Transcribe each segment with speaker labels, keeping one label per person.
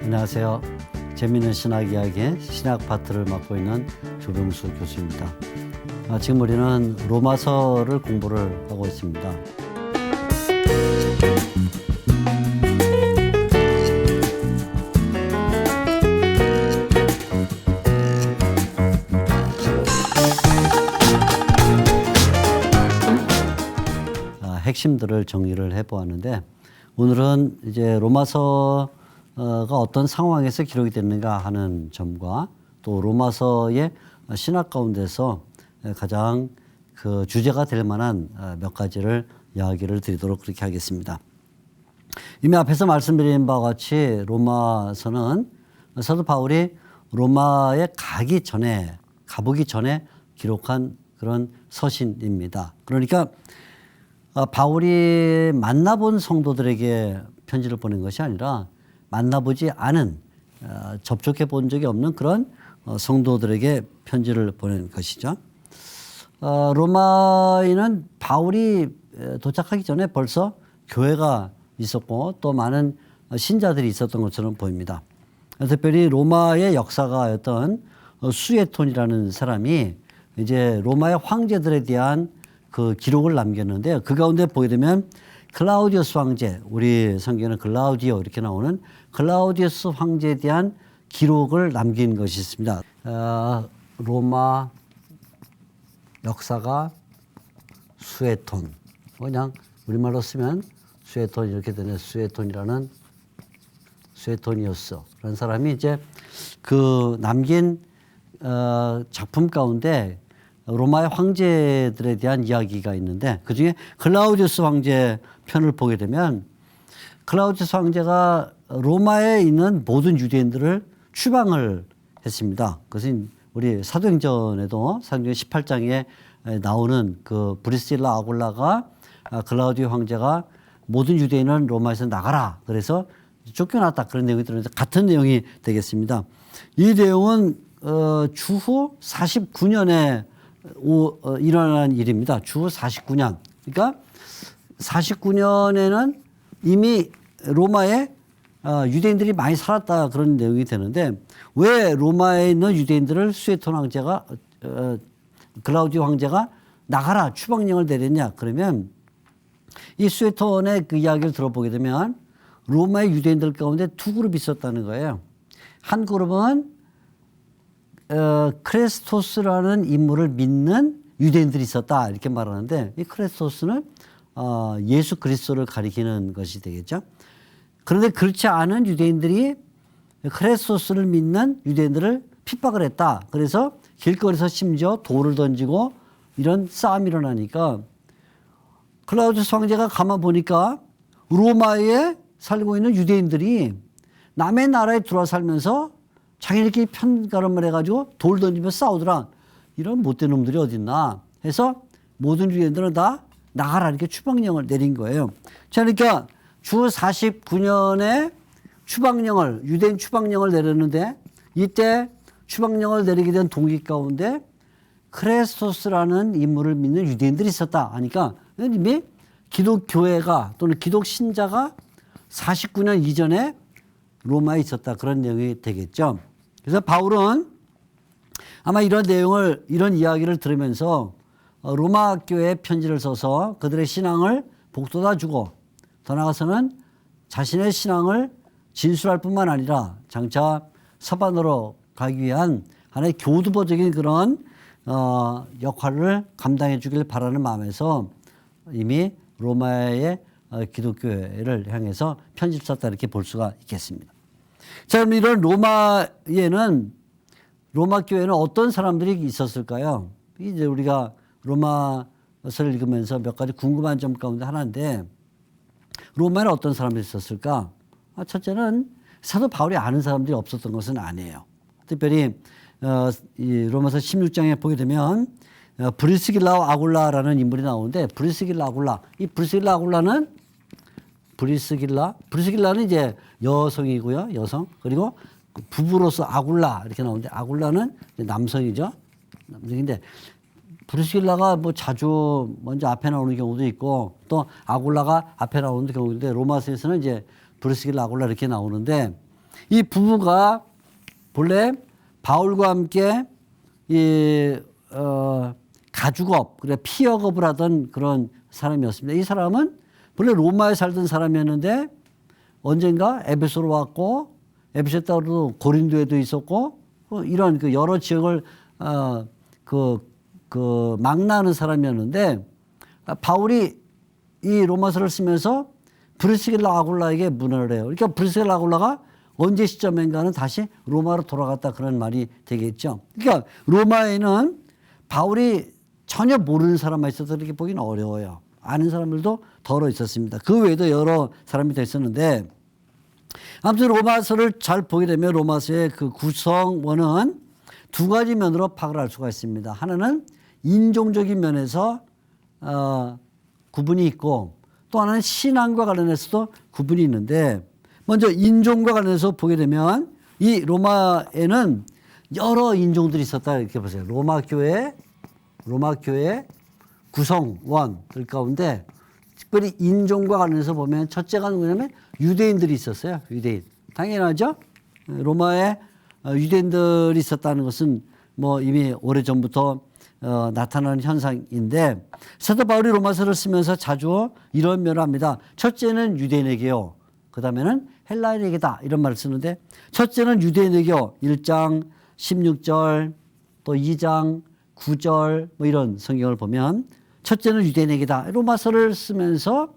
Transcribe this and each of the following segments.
Speaker 1: 안녕하세요. 재미있는 신학 이야기의 신학 파트를 맡고 있는 조병수 교수입니다. 지금 우리는 로마서를 공부를 하고 있습니다. 핵심들을 정리를 해보았는데 오늘은 이제 로마서 가 어떤 상황에서 기록이 됐는가 하는 점과 또 로마서의 신학 가운데서 가장 그 주제가 될 만한 몇 가지를 이야기를 드리도록 그렇게 하겠습니다. 이미 앞에서 말씀드린 바와 같이 로마서는 사도 바울이 로마에 가보기 전에 기록한 그런 서신입니다. 그러니까 바울이 만나본 성도들에게 편지를 보낸 것이 아니라 만나보지 않은 접촉해 본 적이 없는 그런 성도들에게 편지를 보낸 것이죠. 로마에는 바울이 도착하기 전에 벌써 교회가 있었고 또 많은 신자들이 있었던 것처럼 보입니다. 특별히 로마의 역사가였던 수에톤이라는 사람이 이제 로마의 황제들에 대한 그 기록을 남겼는데요. 그 가운데 보게 되면 클라우디우스 황제, 우리 성경에는 클라우디오 이렇게 나오는 클라우디우스 황제에 대한 기록을 남긴 것이 있습니다. 로마 역사가 수에톤, 그냥 우리말로 쓰면 수에톤 이렇게 되네. 수에톤이었어라는 사람이 이제 그 남긴 작품 가운데 로마의 황제들에 대한 이야기가 있는데 그중에 클라우디우스 황제 편을 보게 되면 클라우디우스 황제가 로마에 있는 모든 유대인들을 추방을 했습니다. 그것은 우리 사도행전에도 사도행전 18장에 나오는 그 브리스일라 아굴라가 클라우디오 황제가 모든 유대인은 로마에서 나가라. 그래서 쫓겨났다. 그런 내용이 들어있는데 같은 내용이 되겠습니다. 이 내용은 주후 49년에 일어난 일입니다. 주후 49년. 그러니까 49년에는 이미 로마에 유대인들이 많이 살았다 그런 내용이 되는데 왜 로마에 있는 유대인들을 수에톤 황제가 클라우디오 황제가 나가라 추방령을 내렸냐 그러면 이 수에톤의 그 이야기를 들어보게 되면 로마의 유대인들 가운데 두 그룹이 있었다는 거예요. 한 그룹은 크레스토스라는 인물을 믿는 유대인들이 있었다 이렇게 말하는데 이 크레스토스는 예수 그리스도를 가리키는 것이 되겠죠. 그런데 그렇지 않은 유대인들이 크레스토스를 믿는 유대인들을 핍박을 했다. 그래서 길거리에서 심지어 돌을 던지고 이런 싸움이 일어나니까 클라우디우스 황제가 가만 보니까 로마에 살고 있는 유대인들이 남의 나라에 들어와 살면서 자기네끼리 편가름을 해가지고 돌 던지며 싸우더라. 이런 못된 놈들이 어딨나 해서 모든 유대인들은 다 나가라 이렇게 추방령을 내린 거예요. 자, 그러니까 주 49년에 유대인 추방령을 내렸는데 이때 추방령을 내리게 된 동기 가운데 크레스토스라는 인물을 믿는 유대인들이 있었다 하니까 이미 기독교회가 또는 기독신자가 49년 이전에 로마에 있었다 그런 내용이 되겠죠. 그래서 바울은 아마 이런 이야기를 들으면서 로마 교회에 편지를 써서 그들의 신앙을 북돋아주고 더 나아가서는 자신의 신앙을 진술할 뿐만 아니라 장차 서반으로 가기 위한 하나의 교두보적인 그런 역할을 감당해 주길 바라는 마음에서 이미 로마의 기독교회를 향해서 편지를 썼다 이렇게 볼 수가 있겠습니다. 자, 그럼 이런 로마 교회는 어떤 사람들이 있었을까요? 이제 우리가 로마서를 읽으면서 몇 가지 궁금한 점 가운데 하나인데 로마에는 어떤 사람들이 있었을까? 첫째는 사도 바울이 아는 사람들이 없었던 것은 아니에요. 특별히 이 로마서 16장에 보게 되면 브리스길라와 아굴라라는 인물이 나오는데 브리스길라 아굴라. 이 브리스길라는 이제 여성이고요. 여성. 그리고 부부로서 아굴라 이렇게 나오는데 아굴라는 남성이죠. 남성인데 브리스길라가 뭐 자주 먼저 앞에 나오는 경우도 있고 또 아굴라가 앞에 나오는 경우인데 로마서에서는 이제 브리스길라 아굴라 이렇게 나오는데 이 부부가 본래 바울과 함께 가죽업, 그래 피역업을 하던 그런 사람이었습니다. 이 사람은 본래 로마에 살던 사람이었는데 언젠가 에베소로 왔고 에베소 따로 고린도에도 있었고 이런 그 여러 지역을 망라하는 사람이었는데 바울이 이 로마서를 쓰면서 브리스길라 아굴라에게 문안을 해요. 그러니까 브리스길라 아굴라가 언제 시점인가는 다시 로마로 돌아갔다 그런 말이 되겠죠. 그러니까 로마에는 바울이 전혀 모르는 사람만 있어서 이렇게 보기는 어려워요. 아는 사람들도 덜어 있었습니다. 그 외에도 여러 사람이 다 있었는데 아무튼 로마서를 잘 보게 되면 로마서의 그 구성원은 두 가지 면으로 파악을 할 수가 있습니다. 하나는 인종적인 면에서 구분이 있고 또 하나는 신앙과 관련해서도 구분이 있는데 먼저 인종과 관련해서 보게 되면 이 로마에는 여러 인종들이 있었다 이렇게 보세요. 로마 교회 구성원들 가운데 특별히 인종과 관련해서 보면 첫째가 누구냐면 유대인들이 있었어요. 유대인. 당연하죠. 로마에 유대인들이 있었다는 것은 뭐 이미 오래전부터 나타나는 현상인데 사도 바울이 로마서를 쓰면서 자주 이런 면을 합니다. 첫째는 유대인에게요. 그 다음에는 헬라인에게다 이런 말을 쓰는데 첫째는 유대인에게요. 1장 16절 또 2장 9절 뭐 이런 성경을 보면 첫째는 유대인에게다. 로마서를 쓰면서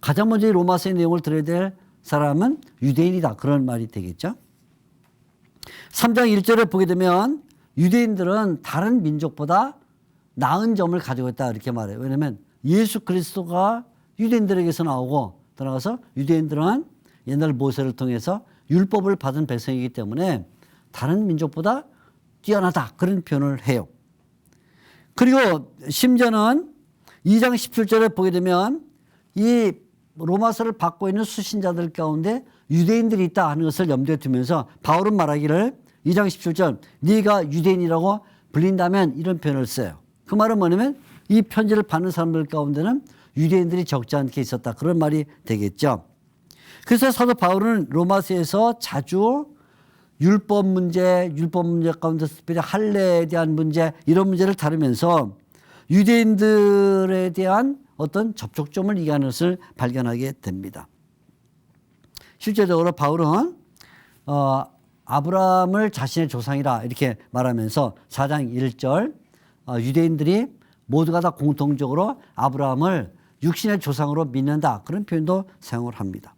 Speaker 1: 가장 먼저 이 로마서의 내용을 들어야 될 사람은 유대인이다. 그런 말이 되겠죠. 3장 1절에 보게 되면 유대인들은 다른 민족보다 나은 점을 가지고 있다 이렇게 말해요. 왜냐하면 예수 그리스도가 유대인들에게서 나오고 떠나가서 유대인들은 옛날 모세를 통해서 율법을 받은 백성이기 때문에 다른 민족보다 뛰어나다 그런 표현을 해요. 그리고 심지어는 2장 17절에 보게 되면 이 로마서를 받고 있는 수신자들 가운데 유대인들이 있다 하는 것을 염두에 두면서 바울은 말하기를 2장 17절 네가 유대인이라고 불린다면 이런 표현을 써요. 그 말은 뭐냐면 이 편지를 받는 사람들 가운데는 유대인들이 적지 않게 있었다. 그런 말이 되겠죠. 그래서 사도 바울은 로마서에서 자주 율법 문제 가운데 특별히 할례에 대한 문제 이런 문제를 다루면서 유대인들에 대한 어떤 접촉점을 얘기하는 것을 발견하게 됩니다. 실제적으로 바울은 아브라함을 자신의 조상이라 이렇게 말하면서 4장 1절 유대인들이 모두가 다 공통적으로 아브라함을 육신의 조상으로 믿는다. 그런 표현도 사용을 합니다.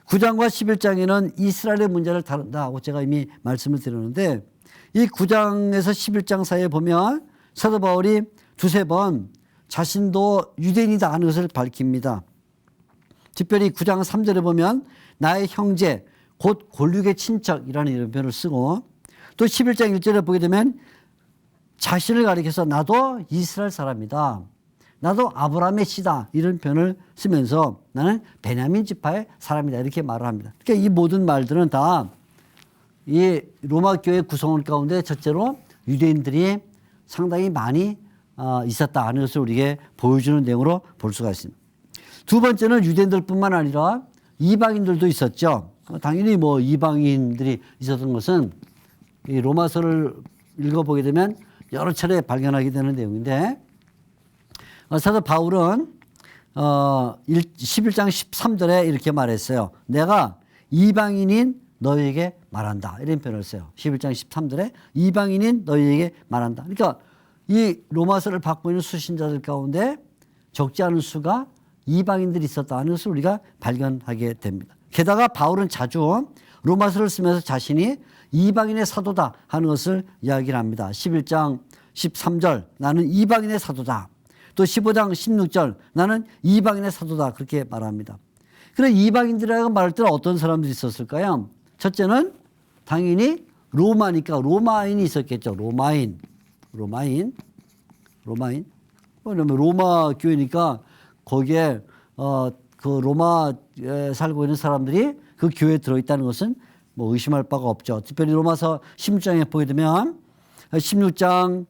Speaker 1: 9장과 11장에는 이스라엘의 문제를 다룬다고 제가 이미 말씀을 드렸는데 이 9장에서 11장 사이에 보면 사도 바울이 두세 번 자신도 유대인이다 하는 것을 밝힙니다. 특별히 9장 3절에 보면 나의 형제 곧 골육의 친척이라는 이런 표현을 쓰고 또 11장 1절에 보게 되면 자신을 가리켜서 나도 이스라엘 사람이다. 나도 아브라함의 씨다. 이런 표현을 쓰면서 나는 베냐민 지파의 사람이다. 이렇게 말을 합니다. 그러니까 이 모든 말들은 다 이 로마 교회 구성원 가운데 첫째로 유대인들이 상당히 많이 있었다 하는 것을 우리에게 보여주는 내용으로 볼 수가 있습니다. 두 번째는 유대인들뿐만 아니라 이방인들도 있었죠. 당연히 뭐 이방인들이 있었던 것은 이 로마서를 읽어보게 되면 여러 차례 발견하게 되는 내용인데 사도 바울은 11장 13절에 이렇게 말했어요. 내가 이방인인 너희에게 말한다. 이런 표현을 써요. 11장 13절에 이방인인 너희에게 말한다. 그러니까 이 로마서를 받고 있는 수신자들 가운데 적지 않은 수가 이방인들이 있었다는 것을 우리가 발견하게 됩니다. 게다가 바울은 자주 로마서를 쓰면서 자신이 이방인의 사도다 하는 것을 이야기를 합니다. 11장 13절 나는 이방인의 사도다. 또 15장 16절 나는 이방인의 사도다 그렇게 말합니다. 그럼 이방인들이라고 말할 때는 어떤 사람들이 있었을까요? 첫째는 당연히 로마니까 로마인이 있었겠죠. 로마인. 로마인. 왜냐면 로마 교회니까 거기에 그 로마에 살고 있는 사람들이 그 교회에 들어있다는 것은 뭐 의심할 바가 없죠. 특별히 로마서 16장에 보게 되면 16장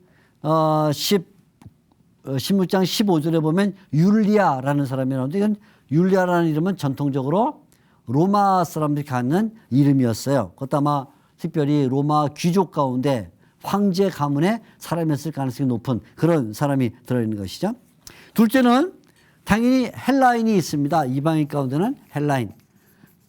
Speaker 1: 15절에 보면 율리아라는 사람이 나오는데 이건 율리아라는 이름은 전통적으로 로마 사람들이 갖는 이름이었어요. 그것도 아마 특별히 로마 귀족 가운데 황제 가문의 사람이었을 가능성이 높은 그런 사람이 들어있는 것이죠. 둘째는 당연히 헬라인이 있습니다. 이방인 가운데는 헬라인.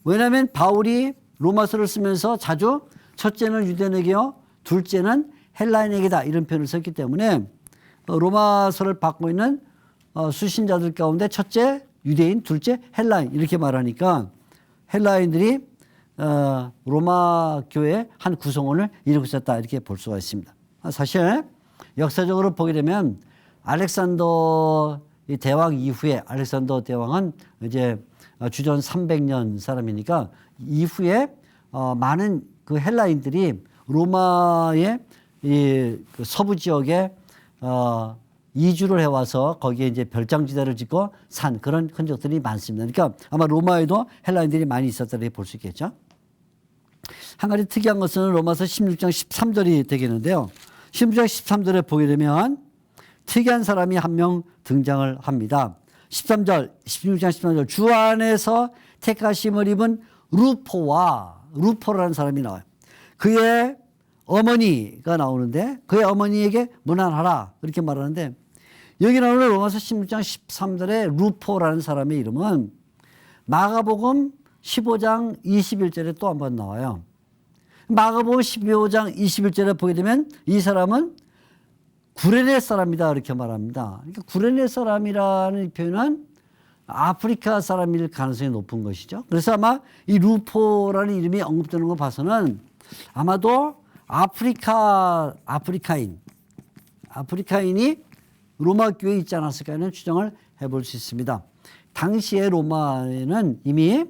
Speaker 1: 왜냐하면 바울이 로마서를 쓰면서 자주 첫째는 유대인에게요, 둘째는 헬라인에게다 이런 표현을 썼기 때문에 로마서를 받고 있는 수신자들 가운데 첫째 유대인, 둘째 헬라인 이렇게 말하니까 헬라인들이 로마 교회의 한 구성원을 이루고 있었다 이렇게 볼 수가 있습니다. 사실 역사적으로 보게 되면 알렉산더 대왕 이후에 알렉산더 대왕은 이제 주전 300년 사람이니까 이후에 많은 그 헬라인들이 로마의 이 그 서부 지역에 이주를 해와서 거기에 이제 별장지대를 짓고 산 그런 흔적들이 많습니다. 그러니까 아마 로마에도 헬라인들이 많이 있었다 이렇게 볼 수 있겠죠. 한 가지 특이한 것은 로마서 16장 13절이 되겠는데요. 16장 13절에 보게 되면 특이한 사람이 한 명 등장을 합니다. 13절, 16장 13절 주 안에서 택하심을 입은 루포라는 사람이 나와요. 그의 어머니가 나오는데 그의 어머니에게 문안하라 이렇게 말하는데 여기 나오는 로마서 16장 13절에 루포라는 사람의 이름은 마가복음 15장 21절에 또 한 번 나와요. 마가복음 15장 21절에 보게 되면 이 사람은 구레네 사람이다 이렇게 말합니다. 그러니까 구레네 사람이라는 표현은 아프리카 사람일 가능성이 높은 것이죠. 그래서 아마 이 루포라는 이름이 언급되는 거 봐서는 아마도 아프리카인이 로마 교회에 있지 않았을까 하는 추정을 해볼 수 있습니다. 당시에 로마에는 이미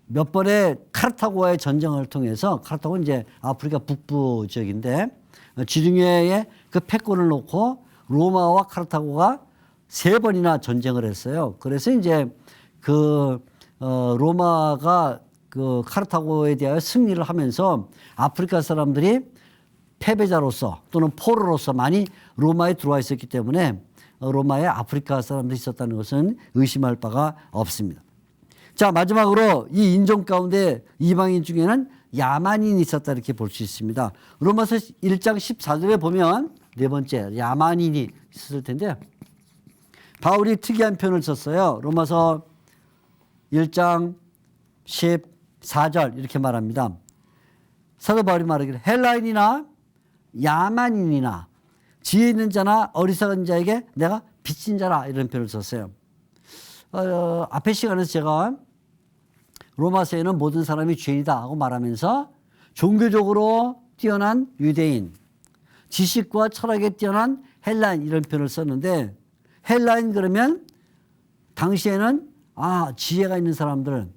Speaker 1: 몇 번의 카르타고와의 전쟁을 통해서 카르타고는 이제 아프리카 북부 지역인데 지중해에 그 패권을 놓고 로마와 카르타고가 3번이나 전쟁을 했어요. 그래서 이제 로마가 그 카르타고에 대하여 승리를 하면서 아프리카 사람들이 패배자로서 또는 포로로서 많이 로마에 들어와 있었기 때문에 로마에 아프리카 사람들이 있었다는 것은 의심할 바가 없습니다. 자, 마지막으로 이 인종 가운데 이방인 중에는 야만인이 있었다 이렇게 볼 수 있습니다. 로마서 1장 14절에 보면 네 번째 야만인이 있었을 텐데 바울이 특이한 표현을 썼어요. 로마서 1장 14절 이렇게 말합니다. 사도 바울이 말하기를 헬라인이나 야만인이나 지혜 있는 자나 어리석은 자에게 내가 빚진 자라 이런 표현을 썼어요. 앞에 시간에서 제가 로마서에는 모든 사람이 죄인이다 하고 말하면서 종교적으로 뛰어난 유대인, 지식과 철학에 뛰어난 헬라인 이런 표현을 썼는데 헬라인 그러면 당시에는 지혜가 있는 사람들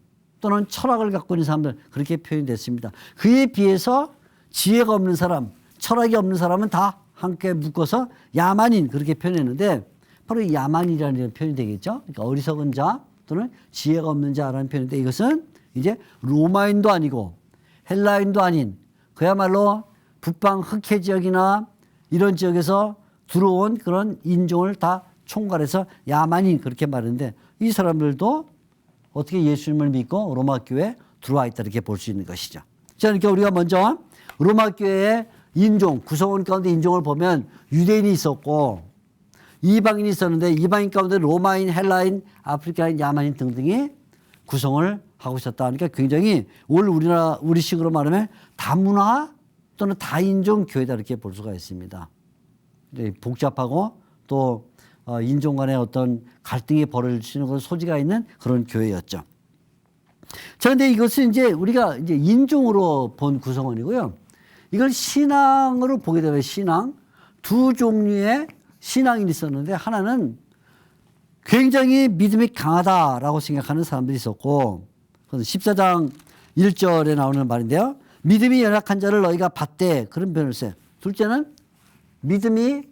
Speaker 1: 또는 철학을 갖고 있는 사람들 그렇게 표현이 됐습니다. 그에 비해서 지혜가 없는 사람, 철학이 없는 사람은 다 함께 묶어서 야만인 그렇게 표현했는데 바로 이 야만이라는 표현이 되겠죠. 그러니까 어리석은 자 또는 지혜가 없는 자라는 표현인데 이것은 이제 로마인도 아니고 헬라인도 아닌 그야말로 북방 흑해 지역이나 이런 지역에서 들어온 그런 인종을 다 총괄해서 야만인 그렇게 말하는데 이 사람들도 어떻게 예수님을 믿고 로마 교회에 들어와 있다 이렇게 볼 수 있는 것이죠. 자, 그러니까 우리가 먼저 로마 교회의 인종, 구성원 가운데 인종을 보면 유대인이 있었고 이방인이 있었는데 이방인 가운데 로마인, 헬라인, 아프리카인, 야만인 등등이 구성을 하고 있었다. 그러니까 굉장히 우리식으로 말하면 다문화 또는 다인종 교회다 이렇게 볼 수가 있습니다. 복잡하고 또 인종 간의 어떤 갈등이 벌어지는 그런 소지가 있는 그런 교회였죠. 자, 근데 이것은 이제 우리가 이제 인종으로 본 구성원이고요. 이걸 신앙으로 보게 되면 신앙, 두 종류의 신앙인이 있었는데 하나는 굉장히 믿음이 강하다라고 생각하는 사람들이 있었고 14장 1절에 나오는 말인데요. 믿음이 연약한 자를 너희가 받되 그런 표현을 써요. 둘째는 믿음이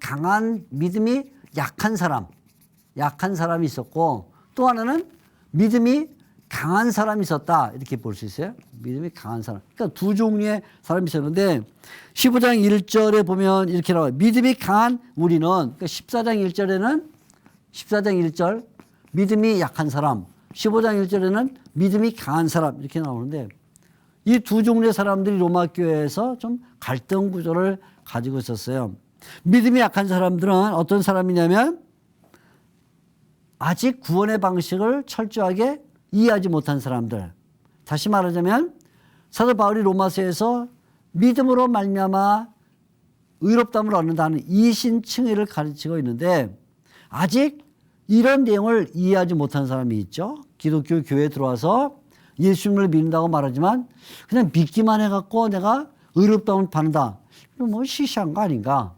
Speaker 1: 약한 사람이 있었고, 또 하나는 믿음이 강한 사람이 있었다. 이렇게 볼 수 있어요. 믿음이 강한 사람. 그러니까 두 종류의 사람이 있었는데 15장 1절에 보면 이렇게 나와요. 믿음이 강한 우리는, 그러니까 14장 1절 믿음이 약한 사람, 15장 1절에는 믿음이 강한 사람 이렇게 나오는데, 이 두 종류의 사람들이 로마 교회에서 좀 갈등 구조를 가지고 있었어요. 믿음이 약한 사람들은 어떤 사람이냐면 아직 구원의 방식을 철저하게 이해하지 못한 사람들. 다시 말하자면 사도 바울이 로마서에서 믿음으로 말미암아 의롭다함을 얻는다는 이신칭의를 가르치고 있는데, 아직 이런 내용을 이해하지 못한 사람이 있죠. 기독교 교회에 들어와서 예수님을 믿는다고 말하지만 그냥 믿기만 해갖고 내가 의롭다함을 받는다. 뭐 시시한 거 아닌가.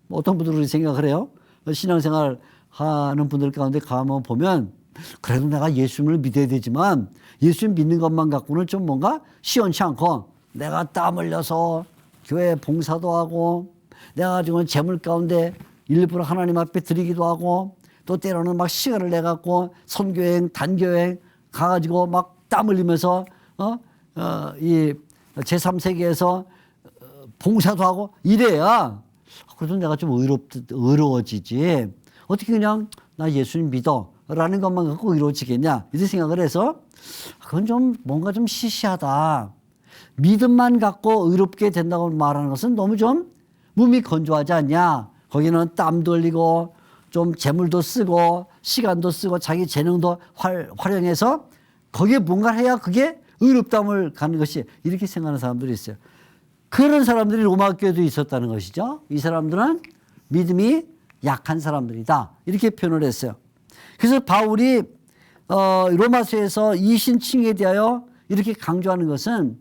Speaker 1: 뭐 어떤 분들은 그렇게 생각을 해요. 신앙생활 하는 분들 가운데 가면 보면 그래도 내가 예수님을 믿어야 되지만 예수님 믿는 것만 갖고는 좀 뭔가 시원치 않고, 내가 땀 흘려서 교회 봉사도 하고 내가 지금 재물 가운데 일부러 하나님 앞에 드리기도 하고, 또 때로는 막 시간을 내갖고 선교행 단교행 가가지고 막 땀 흘리면서 이 제3세계에서 봉사도 하고 이래야 그래도 내가 좀 의로워지지. 어떻게 그냥 나 예수님 믿어 라는 것만 갖고 의로워지겠냐 이렇게 생각을 해서, 그건 좀 뭔가 좀 시시하다. 믿음만 갖고 의롭게 된다고 말하는 것은 너무 좀 몸이 건조하지 않냐. 거기는 땀도 흘리고 좀 재물도 쓰고 시간도 쓰고 자기 재능도 활용해서 거기에 뭔가 해야 그게 의롭다함을 가는 것이, 이렇게 생각하는 사람들이 있어요. 그런 사람들이 로마 교회도 있었다는 것이죠. 이 사람들은 믿음이 약한 사람들이다. 이렇게 표현을 했어요. 그래서 바울이 로마서에서 이신칭에 대하여 이렇게 강조하는 것은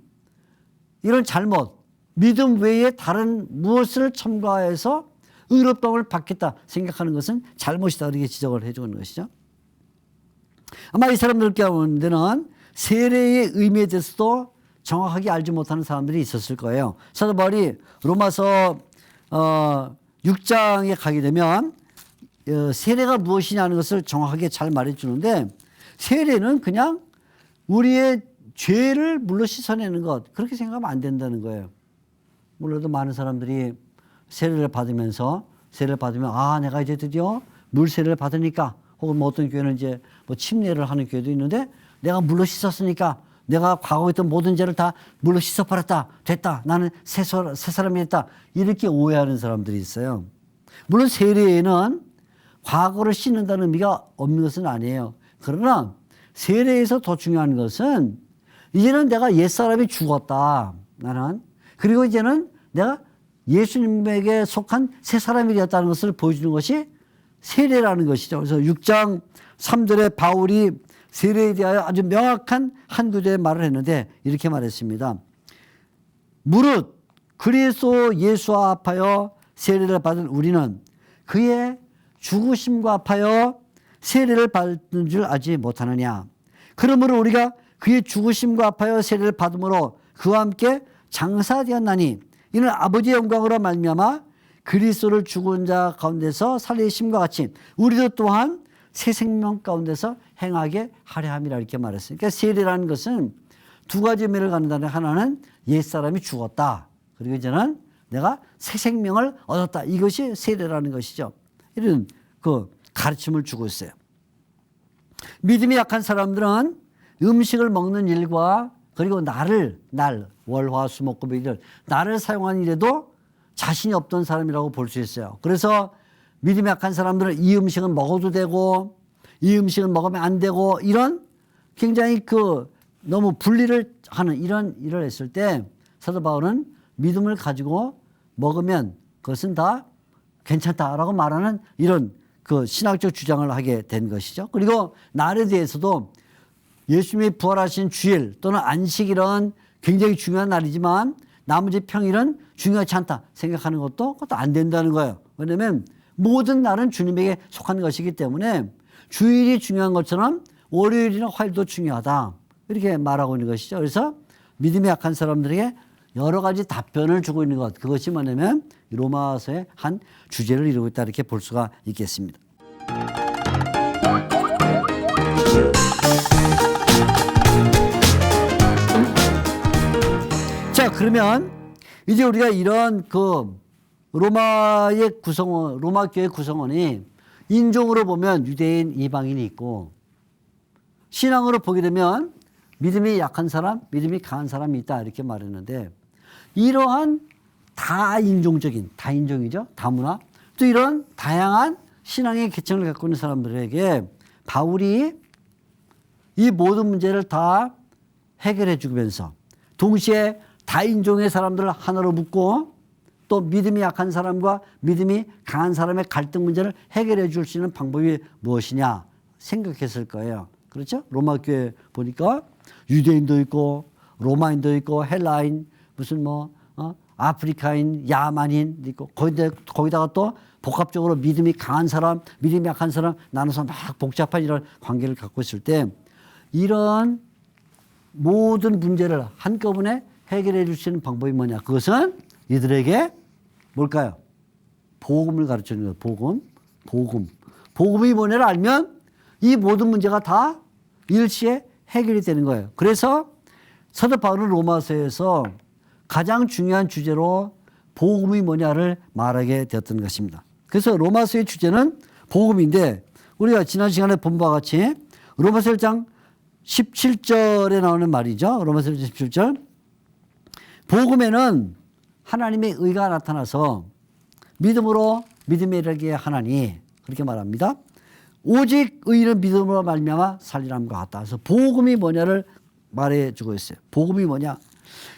Speaker 1: 이런 잘못, 믿음 외에 다른 무엇을 첨가해서 의롭다함을 받겠다 생각하는 것은 잘못이다. 이렇게 지적을 해주는 것이죠. 아마 이 사람들 가운데는 세례의 의미에 대해서도 정확하게 알지 못하는 사람들이 있었을 거예요. 사도 바울이 로마서 6장에 가게 되면 세례가 무엇이냐는 것을 정확하게 잘 말해주는데, 세례는 그냥 우리의 죄를 물로 씻어내는 것, 그렇게 생각하면 안 된다는 거예요. 물론도 많은 사람들이 세례를 받으면 내가 이제 드디어 물 세례를 받으니까, 혹은 뭐 어떤 교회는 이제 뭐 침례를 하는 교회도 있는데, 내가 물로 씻었으니까 내가 과거에 있던 모든 죄를 다 물로 씻어버렸다. 됐다. 나는 새 사람이 됐다. 이렇게 오해하는 사람들이 있어요. 물론 세례에는 과거를 씻는다는 의미가 없는 것은 아니에요. 그러나 세례에서 더 중요한 것은 이제는 내가 옛사람이 죽었다. 나는. 그리고 이제는 내가 예수님에게 속한 새 사람이 되었다는 것을 보여주는 것이 세례라는 것이죠. 그래서 6장 3절에 바울이 세례에 대하여 아주 명확한 한 구절의 말을 했는데 이렇게 말했습니다. 무릇 그리스도 예수와 합하여 세례를 받은 우리는 그의 죽으심과 합하여 세례를 받는 줄 알지 못하느냐. 그러므로 우리가 그의 죽으심과 합하여 세례를 받음으로 그와 함께 장사되었나니, 이는 아버지의 영광으로 말미암아 그리스도를 죽은 자 가운데서 살리심과 같이 우리도 또한 새 생명 가운데서 행하게 하려 함이라 이렇게 말했어요. 그러니까 세례라는 것은 두 가지 의미를 갖는다는, 하나는 옛사람이 죽었다. 그리고 이제는 내가 새 생명을 얻었다. 이것이 세례라는 것이죠. 이런 그 가르침을 주고 있어요. 믿음이 약한 사람들은 음식을 먹는 일과 그리고 월화수목금일을 나를 사용하는 일에도 자신이 없던 사람이라고 볼 수 있어요. 그래서 믿음이 약한 사람들은 이 음식은 먹어도 되고 이 음식은 먹으면 안 되고, 이런 굉장히 너무 분리를 하는 이런 일을 했을 때 사도 바울은 믿음을 가지고 먹으면 그것은 다 괜찮다라고 말하는 이런 신학적 주장을 하게 된 것이죠. 그리고 날에 대해서도 예수님이 부활하신 주일 또는 안식일은 굉장히 중요한 날이지만 나머지 평일은 중요하지 않다 생각하는 것도 그것도 안 된다는 거예요. 왜냐하면 모든 날은 주님에게 속한 것이기 때문에 주일이 중요한 것처럼 월요일이나 화요일도 중요하다. 이렇게 말하고 있는 것이죠. 그래서 믿음이 약한 사람들에게 여러 가지 답변을 주고 있는 것. 그것이 뭐냐면 로마서의 한 주제를 이루고 있다 이렇게 볼 수가 있겠습니다. 자, 그러면 이제 우리가 이런 로마의 구성원, 로마 교회 구성원이 인종으로 보면 유대인, 이방인이 있고 신앙으로 보게 되면 믿음이 약한 사람, 믿음이 강한 사람이 있다 이렇게 말했는데 이러한 다인종적인, 다인종이죠, 다문화, 또 이런 다양한 신앙의 계층을 갖고 있는 사람들에게 바울이 이 모든 문제를 다 해결해 주면서 동시에 다인종의 사람들을 하나로 묶고 또 믿음이 약한 사람과 믿음이 강한 사람의 갈등 문제를 해결해 줄 수 있는 방법이 무엇이냐 생각했을 거예요. 그렇죠? 로마 교회 보니까 유대인도 있고 로마인도 있고 헬라인 무슨 아프리카인 야만인 있고 거기다가 또 복합적으로 믿음이 강한 사람 믿음이 약한 사람 나눠서 막 복잡한 이런 관계를 갖고 있을 때 이런 모든 문제를 한꺼번에 해결해 줄 수 있는 방법이 뭐냐. 그것은 이들에게 뭘까요? 복음을 가르쳐 주는 거예요. 복음이 뭐냐를 알면 이 모든 문제가 다 일시에 해결이 되는 거예요. 그래서 사도 바울은 로마서에서 가장 중요한 주제로 복음이 뭐냐를 말하게 되었던 것입니다. 그래서 로마서의 주제는 복음인데 우리가 지난 시간에 본 바와 같이 로마서 1장 17절에 나오는 말이죠. 로마서 1장 17절. 복음에는 하나님의 의가 나타나서 믿음으로 믿음에 이르게 하나니 그렇게 말합니다. 오직 의인은 믿음으로 말미암아 살리람과 같다. 그래서 복음이 뭐냐를 말해주고 있어요. 복음이 뭐냐.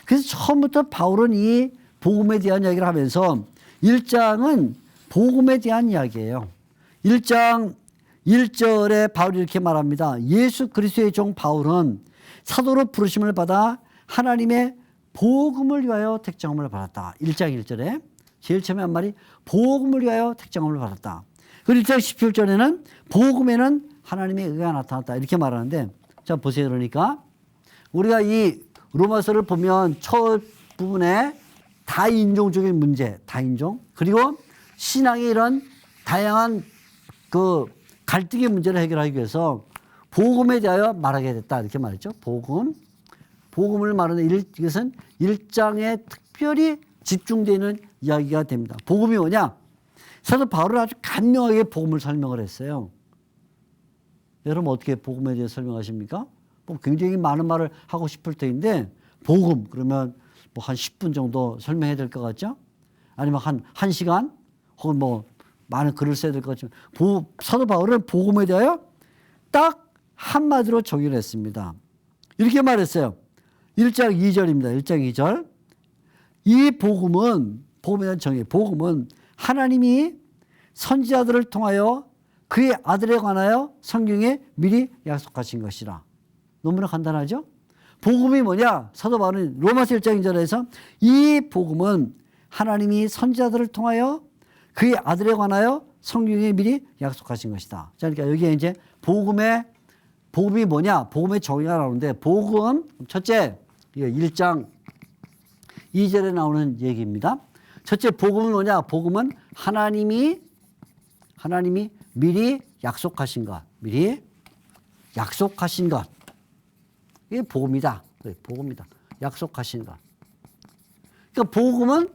Speaker 1: 그래서 처음부터 바울은 이 복음에 대한 이야기를 하면서 1장은 복음에 대한 이야기예요. 1장 1절에 바울이 이렇게 말합니다. 예수 그리스도의 종 바울은 사도로 부르심을 받아 하나님의 복음을 위하여 택정함을 받았다. 1장 1절에 제일 처음에 한 말이 복음을 위하여 택정함을 받았다. 그리고 1장 17절에는 복음에는 하나님의 의가 나타났다. 이렇게 말하는데 자 보세요. 그러니까 우리가 이 로마서를 보면 첫 부분에 다인종적인 문제, 다인종 그리고 신앙의 이런 다양한 갈등의 문제를 해결하기 위해서 복음에 대하여 말하게 됐다. 이렇게 말했죠. 복음을 말하는 이것은 1장에 특별히 집중되는 이야기가 됩니다. 복음이 뭐냐? 사도 바울은 아주 간명하게 복음을 설명을 했어요. 여러분 어떻게 복음에 대해 설명하십니까? 굉장히 많은 말을 하고 싶을 터인데 복음 그러면 한 10분 정도 설명해야 될 것 같죠? 아니면 한 1시간 혹은 많은 글을 써야 될 것 같지만 사도 바울은 복음에 대하여 딱 한마디로 정의했습니다. 이렇게 말했어요. 1장 2절입니다. 1장 2절. 이 복음에 대한 정의. 복음은 하나님이 선지자들을 통하여 그의 아들에 관하여 성경에 미리 약속하신 것이라. 너무나 간단하죠? 복음이 뭐냐? 사도 바울은 로마서 1장 2절에서 이 복음은 하나님이 선지자들을 통하여 그의 아들에 관하여 성경에 미리 약속하신 것이다. 자, 그러니까 여기에 이제 복음이 뭐냐? 복음의 정의가 나오는데 복음 첫째 1장 2절에 나오는 얘기입니다. 첫째 복음은 뭐냐? 복음은 하나님이 미리 약속하신 것. 미리 약속하신 것. 이게 복음이다. 복음이다. 약속하신 것. 그러니까 복음은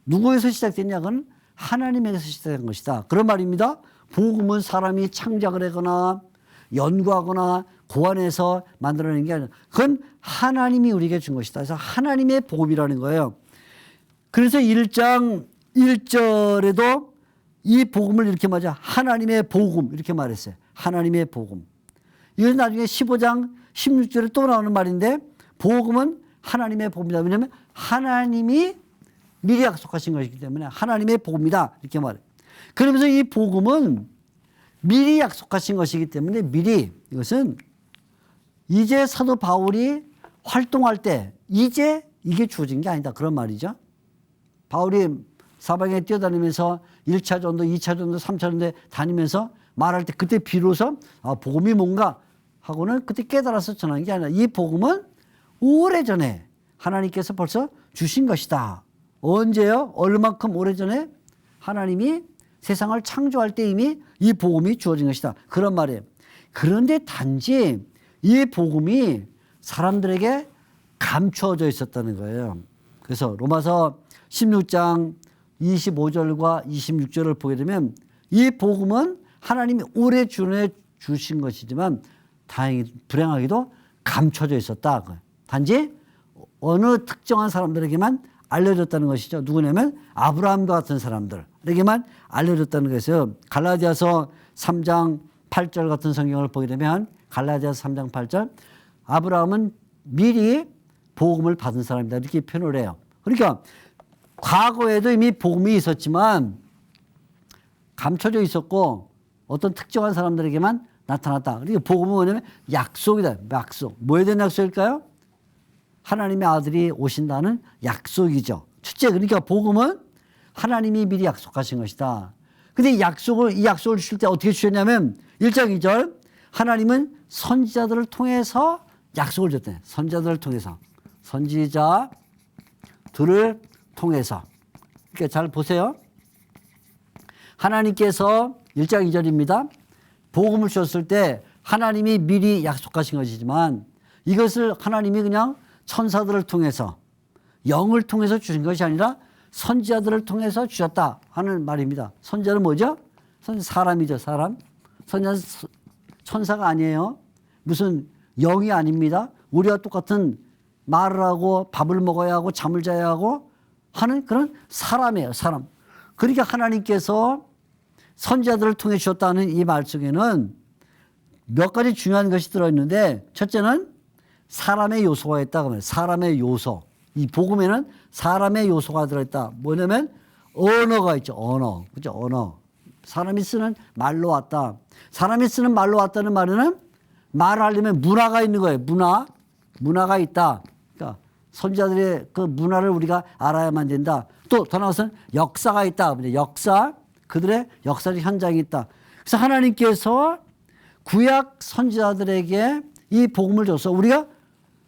Speaker 1: 누구에서 시작됐냐? 그건 하나님에게서 시작된 것이다. 그런 말입니다. 복음은 사람이 창작을 하거나 연구하거나 고안해서 만들어낸 게 아니라 그건 하나님이 우리에게 준 것이다. 그래서 하나님의 복음이라는 거예요. 그래서 1장 1절에도 이 복음을 이렇게 말하자. 하나님의 복음 이렇게 말했어요. 하나님의 복음. 이건 나중에 15장 16절에 또 나오는 말인데 복음은 하나님의 복음이다. 왜냐하면 하나님이 미리 약속하신 것이기 때문에 하나님의 복음이다. 이렇게 말해요. 그러면서 이 복음은 미리 약속하신 것이기 때문에 미리 이것은 이제 사도 바울이 활동할 때 이제 이게 주어진 게 아니다. 그런 말이죠. 바울이 사방에 뛰어다니면서 1차 전도, 2차 전도, 3차 전도에 다니면서 말할 때 그때 비로소 복음이 뭔가 하고는 그때 깨달아서 전하는 게 아니라 이 복음은 오래전에 하나님께서 벌써 주신 것이다. 언제요? 얼마큼 오래전에? 하나님이 세상을 창조할 때 이미 이 복음이 주어진 것이다. 그런 말이에요. 그런데 단지 이 복음이 사람들에게 감추어져 있었다는 거예요. 그래서 로마서 16장 25절과 26절을 보게 되면 이 복음은 하나님이 오래 전에 주신 것이지만 다행히 불행하게도 감춰져 있었다. 단지 어느 특정한 사람들에게만 알려졌다는 것이죠. 누구냐면 아브라함과 같은 사람들에게만 알려졌다는 것이에요. 갈라디아서 3장 8절 같은 성경을 보게 되면 갈라디아서 3장 8절 아브라함은 미리 복음을 받은 사람이다 이렇게 표현을 해요. 그러니까 과거에도 이미 복음이 있었지만 감춰져 있었고 어떤 특정한 사람들에게만 나타났다. 그러니까 복음은 뭐냐면 약속이다. 약속. 뭐에 대한 약속일까요? 하나님의 아들이 오신다는 약속이죠. 첫째, 그러니까 복음은 하나님이 미리 약속하신 것이다. 근데 이 약속을 주실 때 어떻게 주셨냐면 1장 2절 하나님은 선지자들을 통해서 약속을 줬대. 선지자들을 통해서. 선지자들을 통해서. 그러니까 잘 보세요. 하나님께서 1장 2절입니다. 복음을 주셨을 때 하나님이 미리 약속하신 것이지만 이것을 하나님이 그냥 천사들을 통해서 영을 통해서 주신 것이 아니라 선지자들을 통해서 주셨다 하는 말입니다. 선지자는 뭐죠? 사람이죠. 사람. 선지자는 천사가 아니에요. 무슨 영이 아닙니다. 우리와 똑같은 말을 하고 밥을 먹어야 하고 잠을 자야 하고 하는 그런 사람이에요. 사람. 그러니까 하나님께서 선지자들을 통해 주셨다는 이 말 속에는 몇 가지 중요한 것이 들어있는데 첫째는 사람의 요소가 있다고 합니다. 사람의 요소. 이 복음에는 사람의 요소가 들어있다. 뭐냐면 언어가 있죠. 언어. 그죠? 언어. 사람이 쓰는 말로 왔다. 사람이 쓰는 말로 왔다는 말에는 말을 하려면 문화가 있는 거예요. 문화가 있다. 그러니까 선지자들의 그 문화를 우리가 알아야만 된다. 또 더 나아가서는 역사가 있다. 역사. 그들의 역사적 현장이 있다. 그래서 하나님께서 구약 선지자들에게 이 복음을 줘서 우리가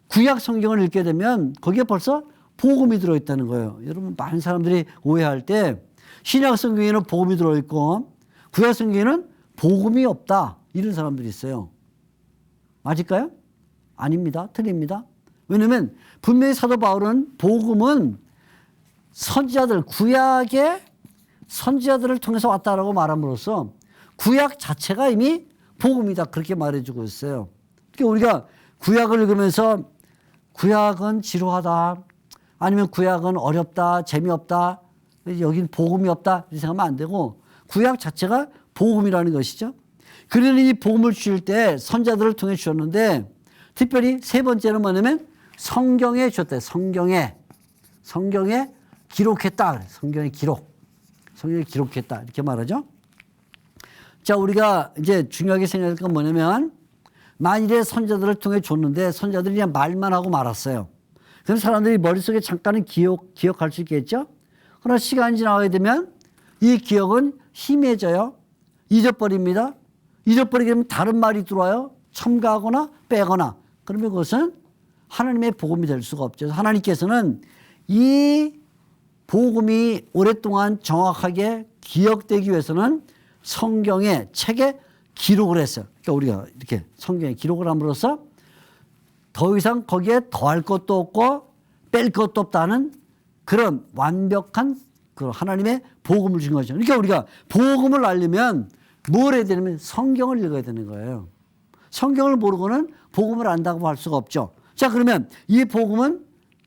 Speaker 1: 구약 성경을 읽게 되면 거기에 벌써 복음이 들어있다는 거예요. 여러분 많은 사람들이 오해할 때 신약 성경에는 복음이 들어있고 구약 성경에는 복음이 없다. 이런 사람들이 있어요. 맞을까요? 아닙니다. 틀립니다. 왜냐하면 분명히 사도 바울은 복음은 선지자들 구약의 선지자들을 통해서 왔다라고 말함으로써 구약 자체가 이미 복음이다. 그렇게 말해주고 있어요. 그러니까 우리가 구약을 읽으면서 구약은 지루하다. 아니면 구약은 어렵다. 재미없다. 여긴 복음이 없다. 이렇게 생각하면 안 되고 구약 자체가 복음이라는 것이죠. 그러니 이 복음을 주실 때 선지자들을 통해 주셨는데 특별히 세 번째는 뭐냐면 성경에 주셨대. 성경에 기록했다. 성경에 기록했다. 이렇게 말하죠. 자, 우리가 이제 중요하게 생각할 건 뭐냐면 만일에 선지자들을 통해 줬는데 선지자들이 그냥 말만 하고 말았어요. 그럼 사람들이 머릿속에 잠깐은 기억할 수 있겠죠. 그러나 시간이 지나가게 되면 이 기억은 희미해져요. 잊어버립니다. 잊어버리게 되면 다른 말이 들어와요. 첨가하거나 빼거나. 그러면 그것은 하나님의 복음이 될 수가 없죠. 하나님께서는 이 복음이 오랫동안 정확하게 기억되기 위해서는 성경의 책에 기록을 했어요. 그러니까 우리가 이렇게 성경에 기록을 함으로써 더 이상 거기에 더할 것도 없고 뺄 것도 없다는 그런 완벽한 그 하나님의 복음을 준 거죠. 그러니까 우리가 복음을 알려면 뭘 해야 되냐면 성경을 읽어야 되는 거예요. 성경을 모르고는 복음을 안다고 할 수가 없죠. 자, 그러면 이 복음은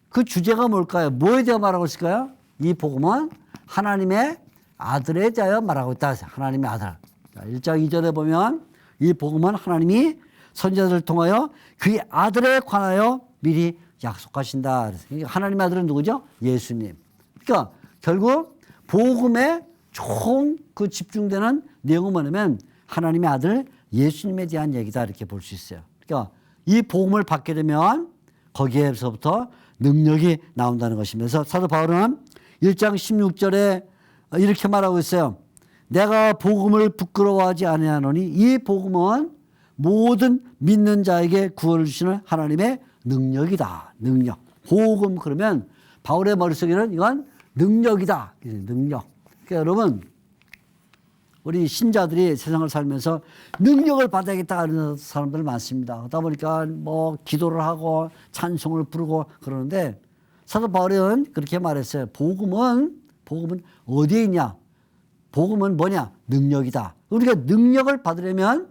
Speaker 1: 그 주제가 뭘까요? 뭐에 대해 말하고 있을까요? 이 복음은 하나님의 아들에 대하여 말하고 있다. 하나님의 아들. 1장 2절에 보면 이 복음은 하나님이 선지자들을 통하여 그의 아들에 관하여 미리 약속하신다. 그러니까 하나님의 아들은 누구죠? 예수님. 그러니까 결국 복음에 총 그 집중되는 내용은 뭐냐면 하나님의 아들 예수님에 대한 얘기다. 이렇게 볼 수 있어요. 그러니까 이 복음을 받게 되면 거기에서부터 능력이 나온다는 것이면서 사도 바울은 1장 16절에 이렇게 말하고 있어요. 내가 복음을 부끄러워하지 아니하노니 이 복음은 모든 믿는 자에게 구원을 주시는 하나님의 능력이다. 능력. 복음 그러면 바울의 머릿속에는 이건 능력이다. 능력. 그러니까 여러분, 우리 신자들이 세상을 살면서 능력을 받아야겠다 하는 사람들 많습니다. 그러다 보니까 뭐 기도를 하고 찬송을 부르고 그러는데 사도 바울은 그렇게 말했어요. 복음은 어디에 있냐? 복음은 뭐냐? 능력이다. 우리가 능력을 받으려면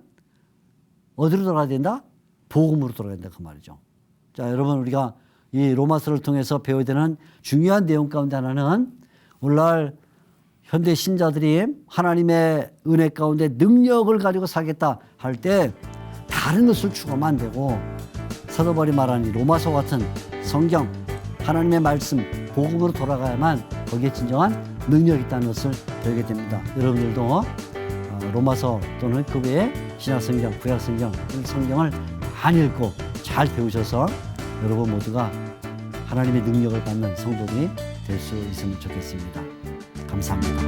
Speaker 1: 어디로 돌아가야 된다? 복음으로 돌아가야 된다. 그 말이죠. 자, 여러분, 우리가 이 로마서를 통해서 배워야 되는 중요한 내용 가운데 하나는 오늘날 현대 신자들이 하나님의 은혜 가운데 능력을 가지고 살겠다 할 때 다른 것을 추구하면 안 되고 사도 바울이 말하는 로마서 같은 성경, 하나님의 말씀, 복음으로 돌아가야만 거기에 진정한 능력이 있다는 것을 배우게 됩니다. 여러분들도 로마서 또는 그 외에 신약성경, 구약성경, 성경을 많이 읽고 잘 배우셔서 여러분 모두가 하나님의 능력을 받는 성도들이 될 수 있으면 좋겠습니다. 감사합니다.